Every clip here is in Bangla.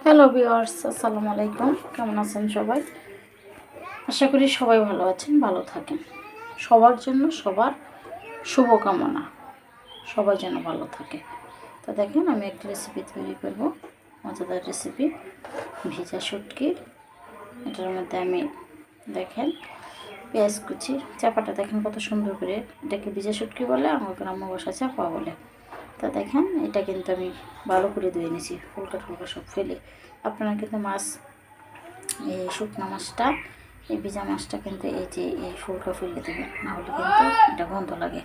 হ্যালো ভিউয়ার্স, আসসালামু আলাইকুম। কেমন আছেন সবাই? আশা করি সবাই ভালো আছেন, ভালো থাকেন। সবার জন্য সবার শুভকামনা, সবাই যেন ভালো থাকে। তো দেখেন, আমি একটা রেসিপি তৈরি করব, মজাদার রেসিপি, ভিজা শুটকি। এটার মধ্যে আমি দেখেন পেঁয়াজ কুচি, চাপাটা দেখেন কত সুন্দর করে, এটাকে ভিজা শুটকি বলে, আমার গ্রাম্য ভাষা চাপা বলে। তা দেখেন, এটা কিন্তু আমি ভালো করে ধুয়ে নিয়েছি, ফুলকা টুলকা সব ফেলে। আপনারা কিন্তু মাছ, এই শুকনো মাছটা, এই ভিজা মাছটা কিন্তু এই যে এই ফুলকা ফেলে দেবেন, নাহলে কিন্তু এটা গন্ধ লাগে।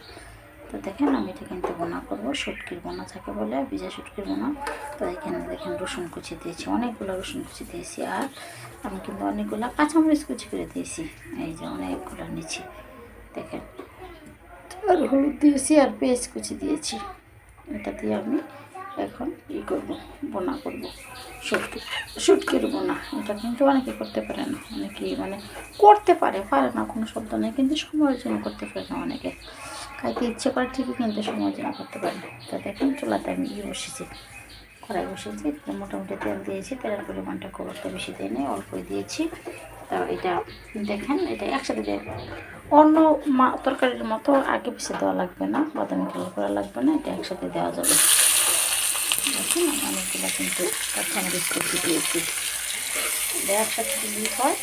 তো দেখেন, আমি এটা কিন্তু বোনা করবো, শুটকির বোনা থাকে বলে, ভিজা শুটকির বোনা। তো এখানে দেখেন রসুন কুচি দিয়েছি, অনেকগুলো রসুন কুচি দিয়েছি, আর আমি কিন্তু অনেকগুলো কাঁচামরিচ কুচি করে দিয়েছি, এই যে অনেকগুলো নিচ্ছি দেখেন। আর হলুদ দিয়েছি, আর পেঁয়াজ কুচি দিয়েছি। এটা দিয়ে আমি এখন করব, বোনা করব, শুটকির বোনা। এটা কিন্তু অনেকে করতে পারে না, অনেকে করতে পারে না, কোনো শব্দ নেই, কিন্তু সময়ের জন্য করতে পারে না অনেকে। খাইতে ইচ্ছে করে ঠিকই, কিন্তু সময়ের জন্য করতে পারে না। তো দেখেন, চুলাতে আমি বসেছি, কড়াই বসেছি, মোটামুটি তেল দিয়েছি। তেলের পরিমাণটা খুব একটা বেশি দিয়ে নেই, অল্পই দিয়েছি। তো এটা দেখেন, এটা একসাথে দিয়ে অন্য তরকারির মতো আগে পিছিয়ে দেওয়া লাগবে না, বাদামি কালার করা লাগবে না, এটা একসাথে দেওয়া যাবে। দেখুন, অনেকগুলো কিন্তু কাঁচামরিচ কুচি দিয়েছি, এটা একসাথে দিলেই হয়,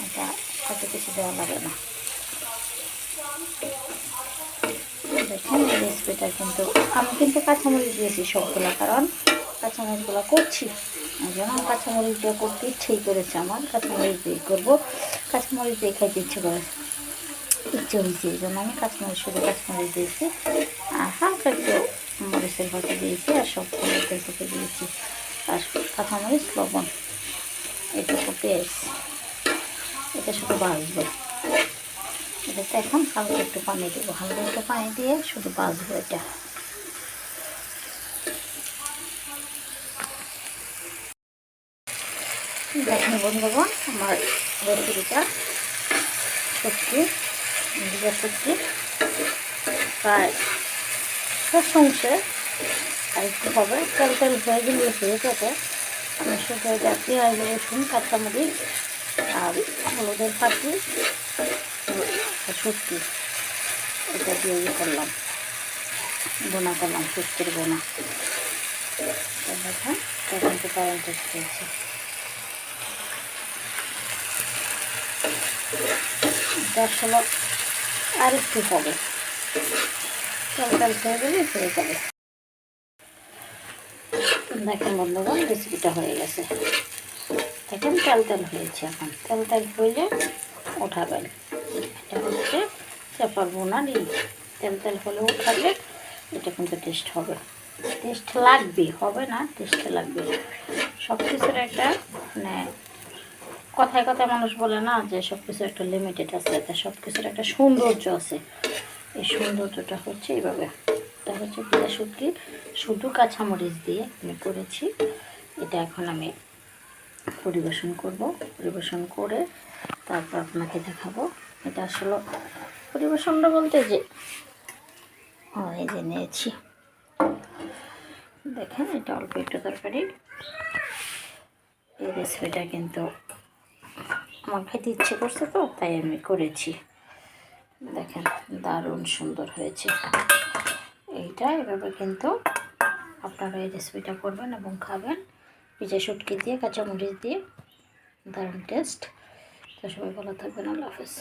এটা সাথে কিছু দেওয়া লাগে না। দেখুন, এই রেসিপিটা কিন্তু আমি কিন্তু কাঁচামরিচ দিয়েছি সবগুলো, কারণ কাঁচামরিচগুলো করছি, এই জন্য কাঁচামরিচ দিয়ে করতে ইচ্ছেই করেছে আমার, কাঁচামরিচ দিয়ে করবো, কাঁচামরিচ দিয়ে খাইতে ইচ্ছে হয়েছে, এই জন্য আমি শুধু কাঁচামরিচ দিয়েছি, আর হালকা একটু মরিচের ভাজা দিয়েছি, আর সব তেল থেকে দিয়েছি, আর কাঁচামরিচ, লবণ, এটুকু পেঁয়াজ, এটা শুধু ভাজবো। এটাতে এখন হালকা একটু পানি দেবো, হালকা একটু পানি দিয়ে শুধু ভাজবো এটা। দেখুন বন্ধুগণ, আমার রেসিপিটা শুটকি, ভিজা শুটকি প্রায় শেষ অংশে, আর একটু হবে, তেল তেল হয়ে গেলে এটাতে আমি শুধু এটা পেঁয়াজ, রসুন, কাঁচামরিচ আর হলুদের পাতি, শুটকি, এটা দিয়ে করলাম, বোনা করলাম, শুটকির বোনা। দেখেন, কিন্তু কারেন্ট এসেছে, এটা আসলে আর একটু হবে, তেল তেল হয়ে গেলে হয়ে যাবে। দেখেন বন্ধুগণ, রেসিপিটা হয়ে গেছে, দেখেন তেল তেল হয়েছে। এখন তেল তেল হইলে উঠাবেন, এটা হচ্ছে চাপার বোনা ডিম। তেল তেল হলে উঠালে এটা কিন্তু টেস্ট হবে, টেস্ট লাগবে, হবে না, টেস্ট লাগবে। সব কিছুর একটা কথায় কথায় মানুষ বলে না যে সব কিছুর একটা লিমিটেড আছে, তা সব কিছুর একটা সৌন্দর্য আছে। এই সৌন্দর্যটা হচ্ছে এইভাবে। এটা হচ্ছে ভিজা শুটকি, শুধু কাঁচামরিচ দিয়ে আমি করেছি। এটা এখন আমি পরিবেশন করব, পরিবেশন করে তারপর আপনাকে দেখাবো। এটা আসলে পরিবেশনটা বলতে যে এই যে নিয়েছি, দেখেন এটা অল্প একটু তরকারি। এই রেসিপিটা কিন্তু আমার খেতে ইচ্ছে করছে, তো তাই আমি করেছি। দেখেন, দারুণ সুন্দর হয়েছে। এইটা এভাবে কিন্তু আপনারা এই রেসিপিটা করবেন এবং খাবেন, ভিজা শুটকি দিয়ে, কাঁচামরিচ দিয়ে, দারুণ টেস্ট। তো সবাই ভালো থাকবেন, আল্লাহ হাফেজ।